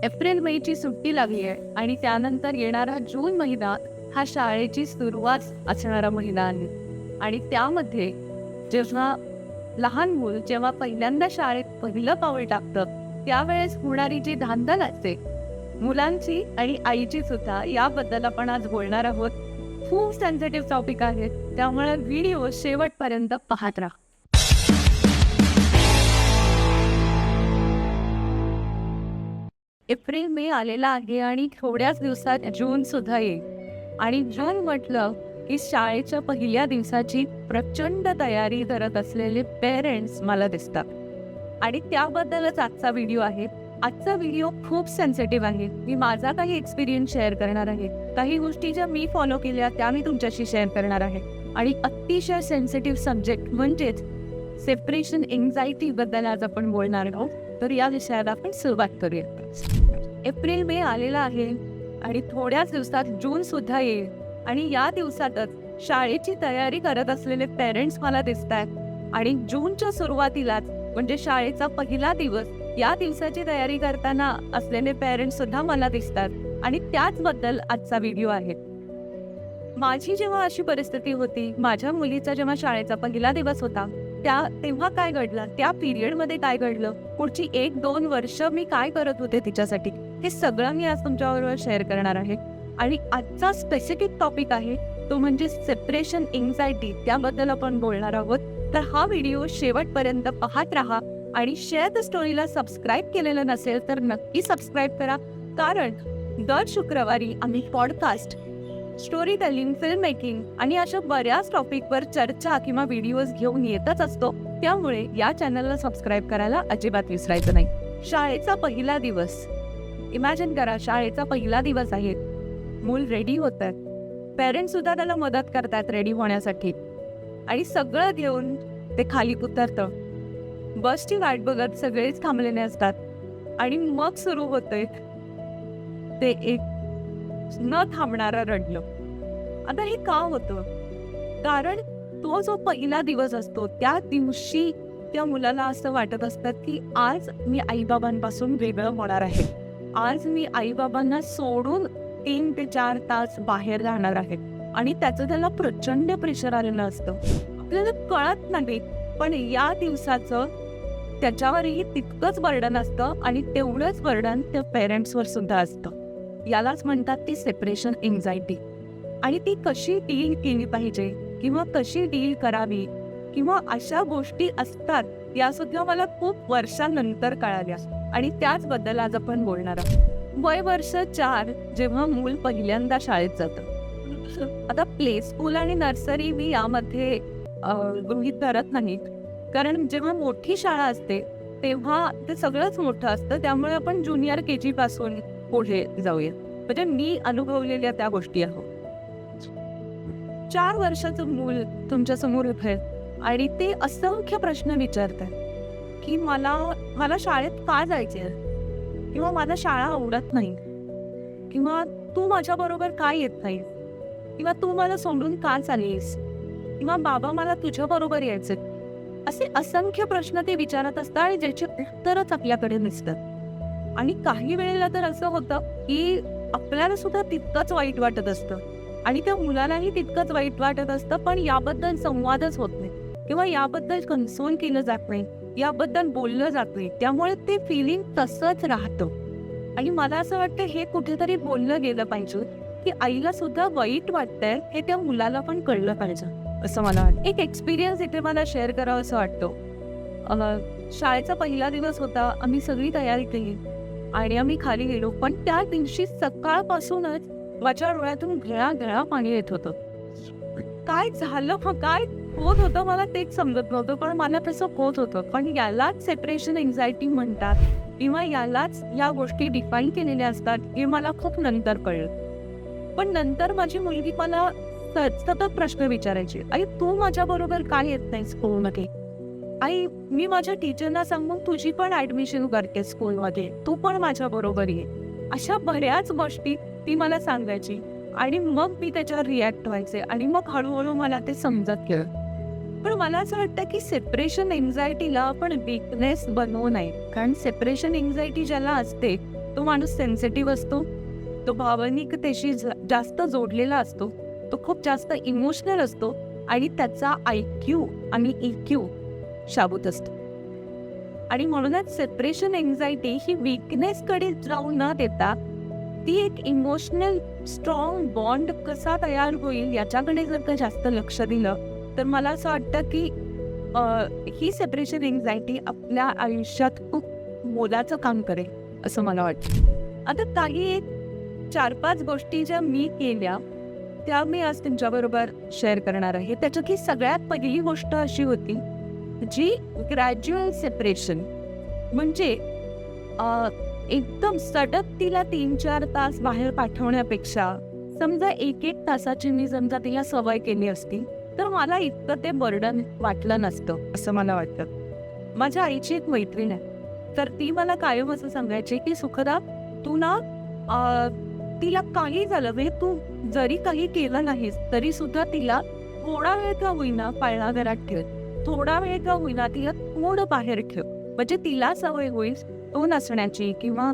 April मेची सुट्टी लागली आहे आणि त्यानंतर येणारा जून महिना हा शाळेची सुरुवात असणारा महिना आहे. आणि त्यामध्ये जेव्हा लहान मूल जेव्हा पहिल्यांदा शाळेत पहिलं पाऊल टाकतं त्यावेळेस होणारी जी धांदल असते मुलांची आणि आईची सुद्धा, याबद्दल आपण आज बोलणार आहोत. खूप सेन्सिटिव्ह टॉपिक आहे, त्यामुळे व्हिडिओ शेवटपर्यंत पाहत राहा. एप्रिल मे आलेला आहे आणि थोड्याच दिवसात जून सुद्धा येईल. आणि जून म्हटलं की शाळेच्या पहिल्या दिवसाची प्रचंड तयारी करत असलेले पेरेंट्स मला दिसतात. आणि त्याबद्दलच आजचा व्हिडिओ आहे. आजचा व्हिडिओ खूप सेन्सिटिव्ह आहे. मी माझा काही एक्सपिरियन्स शेअर करणार आहे. काही गोष्टी ज्या मी फॉलो केल्या त्या मी तुमच्याशी शेअर करणार आहे. आणि अतिशय सेन्सिटिव्ह सब्जेक्ट म्हणजेच सेपरेशन एन्झायटी बद्दल आज आपण बोलणार आहोत. तर या विषयाला आपण सुरुवात करूया. एप्रिल मे आलेला आहे आणि थोड्याच दिवसात जून सुद्धा येईल. आणि या दिवसातच शाळेची तयारी करत असलेले पेरेंट्स मला दिसत आहेत. आणि जूनच्या सुरुवातीलाच म्हणजे शाळेचा पहिला दिवस, या दिवसाची तयारी करताना असलेले पेरेंट्स सुद्धा मला दिसतात. आणि त्याचबद्दल आजचा व्हिडिओ आहे. माझी जेव्हा अशी परिस्थिती होती, माझ्या मुलीचा जेव्हा शाळेचा पहिला दिवस होता, तेव्हा काय घडलं, त्या पिरियडमध्ये काय घडलं, पुढची 1-2 वर्ष मी काय करत होते तिच्यासाठी, हे सगळं मी आज तुमच्याबरोबर शेअर करणार आहे. आणि आजचा स्पेसिफिक टॉपिक आहे तो म्हणजे सेपरेशन एन्झायटी, त्याबद्दल आपण बोलणार आहोत. तर हा व्हिडिओ शेवटपर्यंत पाहत राहा. आणि शेअर द स्टोरीला सबस्क्राईब केलेलं नसेल तर नक्की सबस्क्राईब करा, कारण दर शुक्रवारी आम्ही podcast, story telling, film making आणि अशा बऱ्याच टॉपिकवर चर्चा किंवा व्हिडिओज घेऊन येतच असतो. त्यामुळे या चॅनलला सबस्क्राईब करायला अजिबात विसरायचं नाही. शाळेचा पहिला दिवस, इमॅजिन करा, शाळेचा पहिला दिवस आहे. मूल रेडी होत आहे, पेरेंट्स सुद्धा त्याला मदत करतात रेडी होण्यासाठी. आणि सगळं घेऊन ते खाली उतरतं. बसची वाट बघत सगळेच थांबलेले असतात. आणि मग सुरू होतंय ते एक न थांबणारं रडलं. आता हे का होतं? कारण तो जो पहिला दिवस असतो त्या दिवशी त्या मुलाला असं वाटत असतं की आज मी आईबाबांपासून वेगळं होणार आहे. आज मी आईबाबांना सोडून 3 ते 4 तास बाहेर राहणार आहे. आणि त्याचं त्याला प्रचंड प्रेशर आलेलं असतं. आपल्याला कळत नाही, पण या दिवसाचं त्याच्यावरही तितकंच बर्डन असतं. आणि तेवढंच बर्डन त्या पेरेंट्सवर सुद्धा असतं. यालाच म्हणतात ती सेपरेशन एन्झायटी. आणि ती कशी डील केली पाहिजे किंवा कशी डील करावी किंवा अशा गोष्टी असतात या सुद्धा मला खूप वर्षांनंतर कळाल्या. आणि त्याचबद्दल आज आपण बोलणार आहोत. वय वर्ष 4 जेव्हा मूल पहिल्यांदा शाळेत जातं. आता प्ले स्कूल आणि नर्सरी मी यामध्ये गृहीत धरत नाहीत, कारण जेव्हा मोठी शाळा असते तेव्हा ते सगळंच मोठं असतं. त्यामुळे आपण ज्युनियर KG पासून पुढे जाऊया. म्हणजे मी अनुभवलेल्या त्या गोष्टी आहोत. 4 वर्षाचं मूल तुमच्या समोर उभे आणि ते असंख्य प्रश्न विचारतात की मला शाळेत का जायचे, किंवा मला शाळा आवडत नाही, किंवा तू माझ्याबरोबर का येत नाही, किंवा तू मला सोडून का चाललीस, किंवा बाबा मला तुझ्याबरोबर यायचे. असे असंख्य प्रश्न ते विचारत असतात आणि ज्याचे उत्तरच आपल्याकडे नसतात. आणि काही वेळेला तर असं होतं की आपल्याला सुद्धा तितकंच वाईट वाटत असतं आणि त्या मुलालाही तितकंच वाईट वाटत असतं, पण याबद्दल संवादच होत नाही किंवा याबद्दल कन्सोल केलं जात नाही, याबद्दल बोललं जात नाही. त्यामुळे ते फिलिंग तसंच राहतं. आणि मला असं वाटतं हे कुठेतरी बोललं गेलं पाहिजे की आईला सुद्धा वाईट वाटतंय हे त्या मुलाला पण कळलं पाहिजे, असं मला वाटतं. एक एक्सपिरियन्स इथे मला शेअर करावं असं वाटतं. शाळेचा पहिला दिवस होता. आम्ही सगळी तयारी केली आणि आम्ही खाली गेलो. पण त्या दिवशी सकाळपासूनच माझ्या डोळ्यातून घळा पाणी येत होतं. काय झालं, काय होत होतं मला तेच समजत नव्हतं, पण मला तसं होत होतं. पण यालाच सेपरेशन एन्झायटी म्हणतात किंवा यालाच या गोष्टी डिफाईन केलेल्या असतात हे मला खूप नंतर कळलं. पण नंतर माझी मुलगी मला सतत प्रश्न विचारायची, आई तू माझ्याबरोबर काय येत नाही स्कूलमध्ये, आई मी माझ्या टीचरना सांगून तुझी पण ऍडमिशन करते स्कूलमध्ये, तू पण माझ्या बरोबर ये. अशा बऱ्याच गोष्टी ती मला सांगायची आणि मग मी त्याच्यावर रिॲक्ट व्हायचे आणि मग हळूहळू मला ते समजत गेलं. पण मला असं वाटतं की सेपरेशन एन्झायटीला आपण वीकनेस बनवू नये. कारण सेपरेशन एन्झायटी ज्याला असते तो माणूस सेन्सिटिव्ह असतो, तो भावनिकतेशी जास्त जोडलेला असतो, तो खूप जास्त इमोशनल असतो आणि त्याचा IQ आणि EQ शाबूत असतो. आणि म्हणूनच सेपरेशन एन्झायटी ही वीकनेसकडे जाऊ न देता ती एक इमोशनल स्ट्रॉंग बॉन्ड कसा तयार होईल याच्याकडे जर का जास्त लक्ष दिलं तर मला असं वाटतं की ही सेपरेशन एन्झायटी आपल्या आयुष्यात खूप मोलाचं काम करेल असं मला वाटतं. आता काही एक 4-5 गोष्टी ज्या मी केल्या त्या मी आज तुमच्याबरोबर शेअर करणार आहे. त्याच्यातली सगळ्यात पहिली गोष्ट अशी होती जी ग्रॅज्युअल सेपरेशन. म्हणजे एकदम सडक तिला 3-4 तास बाहेर पाठवण्यापेक्षा समजा 1-1 तासाची मी समजा तिला सवय केली असती तर मला इतकं ते बर्डन वाटलं नसतं असं मला वाटतं. माझ्या आईची एक मैत्रीण आहे तर ती मला कायम असं सांगायची की सुखदा तू ना तिला काही झालं म्हणजे तू जरी काही केलं नाहीस तरी सुद्धा तिला थोडा वेळ का होईना पाळणाघरात ठेव, थोडा वेळ का होईना तिला थोडं बाहेर ठेव, म्हणजे तिला सवय होईल तो नसण्याची किंवा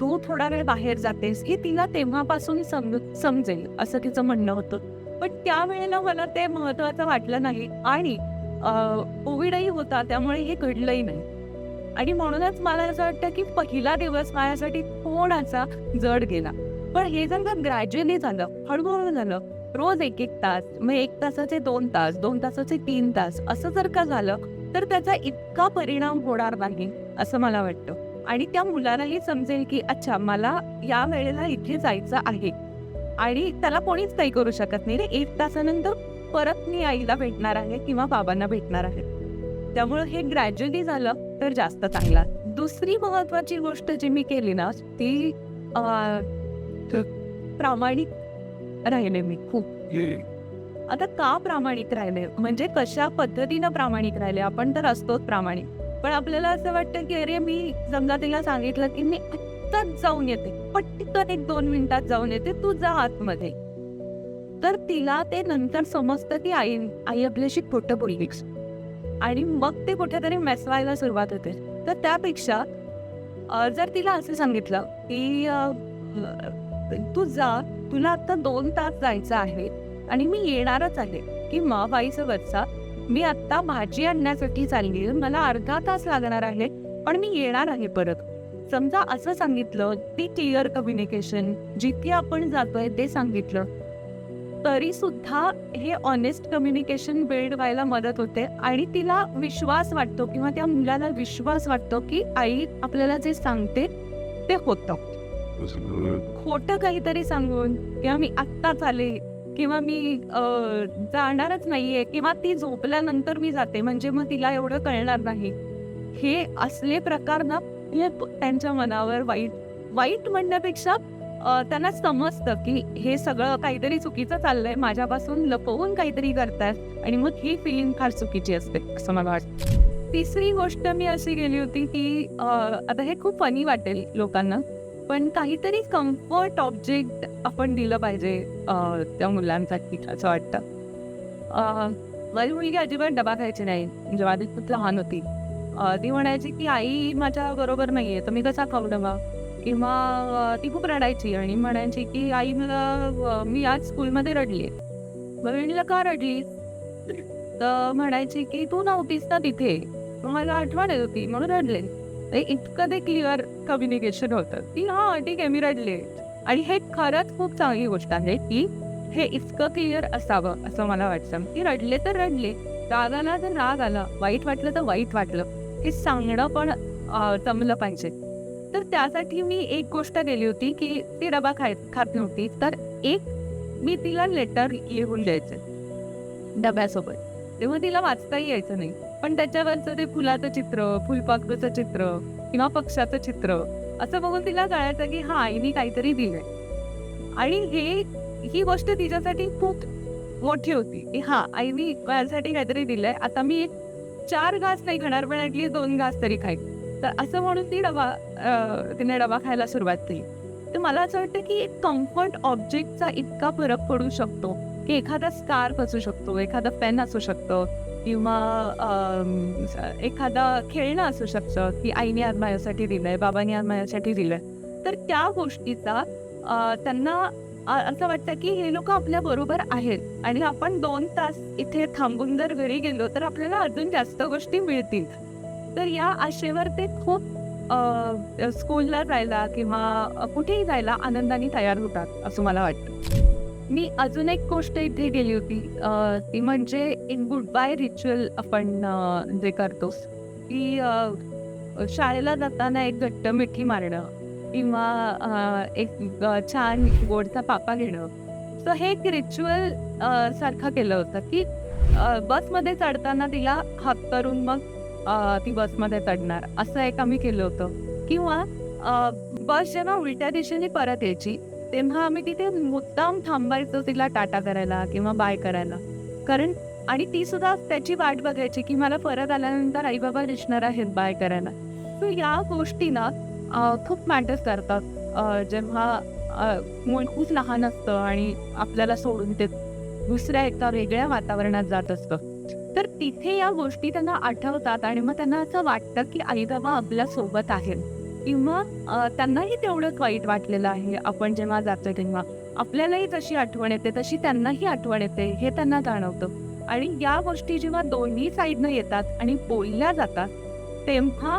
तू थोडा वेळ बाहेर जातेस हे तिला तेव्हापासून समजेल असं तिचं म्हणणं होतं. पण त्यावेळेला मला ते महत्त्वाचं वाटलं नाही आणि कोविडही होता त्यामुळे हे घडलंही नाही. आणि म्हणूनच मला असं वाटतं की पहिला दिवस माझ्यासाठी थोडासा जड गेला. पण हे जर का ग्रॅज्युअली झालं, हळूहळू झालं, रोज 1-1 तास, मग 1 तासाचे 2 तास, 2 तासाचे 3 तास असं जर का झालं तर त्याचा इतका परिणाम होणार नाही असं मला वाटतं. आणि त्या मुलालाही समजेल की अच्छा मला या वेळेला इथे जायचं आहे आणि त्याला कोणीच काही करू शकत नाही रे, 1 तासानंतर परत मी आईला भेटणार आहे किंवा बाबांना भेटणार आहे. त्यामुळे हे ग्रॅज्युअली झालं तर जास्त चांगला. दुसरी महत्वाची गोष्ट जी मी केली ना ती प्रामाणिक राहिले मी खूप. आता का प्रामाणिक राहिले म्हणजे कशा पद्धतीनं प्रामाणिक राहिले. आपण तर असतोच प्रामाणिक, पण आपल्याला असं वाटतं की अरे मी समजा तिला सांगितलं की मी आत्ताच जाऊन येते, पटकन 1-2 मिनिटात जाऊन येते, तू जा आतमध्ये, तर तिला ते नंतर समजतं की आई आपल्याशी खोटं बोललीस आणि मग ते कुठेतरी मेसवायला सुरुवात होते. तर त्यापेक्षा जर तिला असं सांगितलं की तू जा, तुला आता 2 तास जायचं आहे आणि मी येणारच आहे किंवा वाईस वर्सा मी आत्ता भाजी आणण्यासाठी चालली, मला अर्धा तास लागणार आहे पण मी येणार आहे परत. समजा असं सांगितलं, ती क्लिअर कम्युनिकेशन, जिथे आपण जातोय ते सांगितलं तरी सुद्धा हे ऑनेस्ट कम्युनिकेशन बिल्ड व्हायला मदत होते आणि तिला विश्वास वाटतो किंवा त्या मुलाला विश्वास वाटतो की आई आपल्याला जे सांगते ते होतं. खोटं काहीतरी सांगून किंवा मी आत्ताच आले किंवा मी जाणारच नाहीये किंवा ती झोपल्यानंतर मी जाते म्हणजे मग तिला एवढं कळणार नाही, हे असले प्रकार ना त्यांच्या मनावर वाईट म्हणण्यापेक्षा त्यांना समजतं की हे सगळं काहीतरी चुकीचं चाललंय, माझ्यापासून लपवून काहीतरी करतात आणि मग ही फिलिंग फार चुकीची असते असं मला वाटतं. तिसरी गोष्ट मी अशी केली होती की आता हे खूप फनी वाटेल लोकांना पण काहीतरी कम्फर्ट ऑब्जेक्ट आपण दिलं पाहिजे त्या मुलांसाठी असं वाटतं. माझी मुलगी अजिबात डबा खायची नाही जेव्हा ती खूप लहान होती. ती म्हणायची की आई माझ्या बरोबर नाहीये तर मी कसा खाऊ डबा, किंवा ती खूप रडायची आणि म्हणायची की आई मला मी आज स्कूलमध्ये रडली. मग म्हणलं का रडली तर म्हणायची की तू नव्हतीस ना तिथे, मला आठवण येत होती म्हणून रडले. इतकं ते क्लिअर कम्युनिकेशन होतं की हा ठीक आहे मी रडले. आणि हे खरंच खूप चांगली गोष्ट आहे की हे इतकं क्लिअर असावं असं मला वाटतं की रडले तर रडले, राग आला तर राग आला, वाईट वाटलं तर वाईट वाटलं, हे सांगणं पण जमलं पाहिजे. तर त्यासाठी मी एक गोष्ट केली होती की ती डबा खात नव्हती तर एक मी तिला लेटर लिहून द्यायचं डब्यासोबत, तेव्हा तिला वाचताही यायचं नाही पण त्याच्यावरचं ते फुलाचं चित्र, फुलपाखरूचं चित्र किंवा पक्षाचं चित्र असं बघून तिला कळायचं की हा आईने काहीतरी दिलंय. आणि ही गोष्ट तिच्यासाठी खूप मोठी होती की हा आईने माझ्यासाठी काहीतरी दिलंय, आता मी 4 घास नाही खाणार पण ॲटलीस्ट 2 घास तरी खाईल. तर असं म्हणून तिने डबा खायला सुरुवात केली. तर मला असं वाटतं की एक कम्फर्ट ऑब्जेक्टचा इतका फरक पडू शकतो की एखादा स्कार्फ असू शकतो, एखादा पेन असू शकतं किंवा एखादा खेळणं असू शकतं की आईने आज माझ्यासाठी दिलंय, बाबांनी आज माझ्यासाठी दिलंय. तर त्या गोष्टीचा त्यांना असं वाटतं की हे लोकं आपल्या बरोबर आहेत आणि आपण 2 तास इथे थांबून जर घरी गेलो तर आपल्याला अजून जास्त गोष्टी मिळतील. तर या आशेवर ते खूप स्कूलला जायला किंवा कुठेही जायला आनंदाने तयार होतात असं मला वाटतं. मी अजून एक गोष्ट इथे गेली होती, ती म्हणजे इन गुड बाय रिच्युअल आपण जे करतो की शाळेला जाताना एक घट्ट मिठी मारणं किंवा एक छान गोडचा पापा घेणं. सो हे एक रिच्युअल सारखं केलं होतं की बसमध्ये चढताना तिला हात करून मग ती बसमध्ये चढणार, असं एक आम्ही केलं होतं. किंवा बस जेव्हा उलट्या दिशेने परत यायची तेव्हा आम्ही तिथे मुद्दाम थांबायचो तिला टाटा करायला किंवा बाय करायला. कारण आणि ती सुद्धा त्याची वाट बघायची की मला परत आल्यानंतर आई बाबा दिसणार आहेत बाय करायला. सो या गोष्टी ना खूप मॅटर करतात. जेव्हा मूल खूप लहान असतं आणि आपल्याला सोडून ते दुसऱ्या एका वेगळ्या वातावरणात जात असतं, तर तिथे या गोष्टी त्यांना आठवतात आणि मग त्यांना असं वाटतं की आई बाबा आपल्या सोबत आहेत किंवा त्यांनाही तेवढंच वाईट वाटलेलं आहे आपण जेव्हा जातो तेव्हा. आपल्यालाही जशी आठवण येते तशी त्यांनाही आठवण येते हे त्यांना जाणवतं. आणि या गोष्टी जेव्हा दोन्ही साईडनं येतात आणि बोलल्या जातात तेव्हा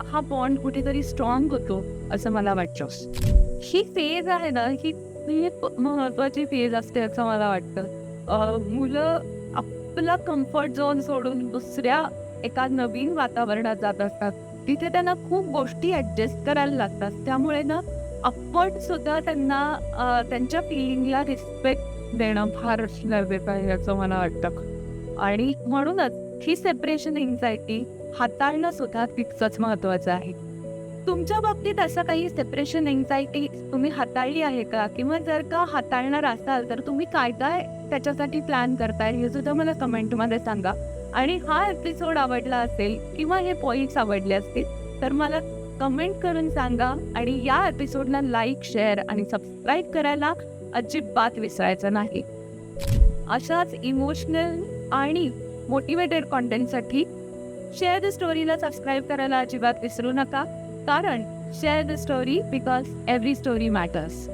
हा बॉन्ड कुठेतरी स्ट्रॉंग होतो असं मला वाटतं. ही फेज आहे ना, ही खूप महत्त्वाची फेज असते असं मला वाटतं. मुलं आपला कम्फर्ट झोन सोडून दुसऱ्या एका नवीन वातावरणात जात असतात. तिथे त्यांना खूप गोष्टी ॲडजस्ट करायला लागतात. त्यामुळे ना आपण सुद्धा त्यांना त्यांच्या फिलिंगला रिस्पेक्ट देणं फार गरजेचं आहे असं मला वाटतं. आणि म्हणूनच ही सेपरेशन एन्झायटी हाताळणं सुद्धा तितकंच महत्त्वाचं आहे. तुमच्या बाबतीत असं काही सेपरेशन एन्झायटी तुम्ही हाताळली आहे का? किंवा जर का हाताळणार असाल तर तुम्ही काय काय त्याच्यासाठी प्लॅन करताय हे सुद्धा मला कमेंटमध्ये सांगा. आणि हा एपिसोड आवडला असेल किंवा हे पॉईंट्स आवडले असतील तर मला कमेंट करून सांगा. आणि या एपिसोडला लाईक, शेअर आणि सबस्क्राईब करायला अजिबात विसरायचं नाही. अशाच इमोशनल आणि मोटिवेटेड कॉन्टेंटसाठी शेअर द स्टोरीला सबस्क्राईब करायला अजिबात विसरू नका. कारण share the story because every story matters.